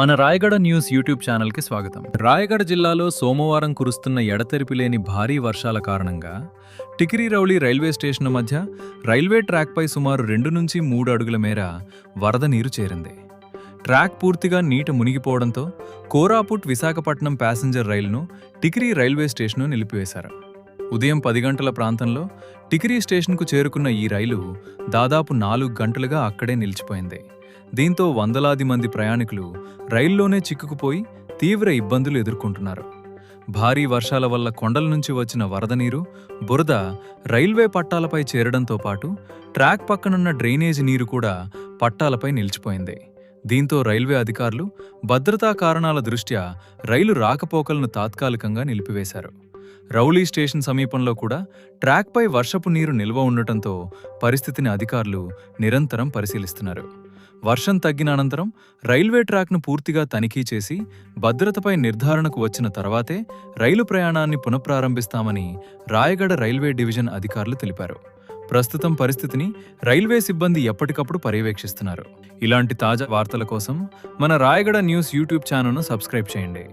మన Rayagada news YouTube ఛానల్కి స్వాగతం. రాయగడ జిల్లాలో సోమవారం కురుస్తున్న ఎడతెరిపి లేని భారీ వర్షాల కారణంగా టికిరిరౌలి రైల్వే స్టేషన్ మధ్య రైల్వే ట్రాక్పై సుమారు 2 నుంచి 3 అడుగుల మేర వరద నీరు చేరింది. ట్రాక్ పూర్తిగా నీట మునిగిపోవడంతో కోరాపుట్ విశాఖపట్నం ప్యాసింజర్ రైలును టికిరి రైల్వే స్టేషన్ను నిలిపివేశారు. ఉదయం 10 గంటల ప్రాంతంలో టికిరి స్టేషన్కు చేరుకున్న ఈ రైలు దాదాపు 4 గంటలుగా అక్కడే నిలిచిపోయింది. దీంతో వందలాది మంది ప్రయాణికులు రైల్లోనే చిక్కుకుపోయి తీవ్ర ఇబ్బందులు ఎదుర్కొంటున్నారు. భారీ వర్షాల వల్ల కొండల నుంచి వచ్చిన వరద నీరు, బురద రైల్వే పట్టాలపై చేరడంతో పాటు ట్రాక్ పక్కనున్న డ్రైనేజీ నీరు కూడా పట్టాలపై నిలిచిపోయింది. దీంతో రైల్వే అధికారులు భద్రతా కారణాల దృష్ట్యా రైలు రాకపోకలను తాత్కాలికంగా నిలిపివేశారు. రౌలీ స్టేషన్ సమీపంలో కూడా ట్రాక్పై వర్షపు నీరు నిల్వ ఉండటంతో పరిస్థితిని అధికారులు నిరంతరం పరిశీలిస్తున్నారు. వర్షం తగ్గిన అనంతరం రైల్వే ట్రాక్ను పూర్తిగా తనిఖీ చేసి భద్రతపై నిర్ధారణకు వచ్చిన తర్వాతే రైలు ప్రయాణాన్ని పునఃప్రారంభిస్తామని రాయగడ రైల్వే డివిజన్ అధికారులు తెలిపారు. ప్రస్తుతం పరిస్థితిని రైల్వే సిబ్బంది ఎప్పటికప్పుడు పర్యవేక్షిస్తున్నారు. ఇలాంటి తాజా వార్తల కోసం మన రాయగడ న్యూస్ యూట్యూబ్ ఛానల్ను సబ్స్క్రైబ్ చేయండి.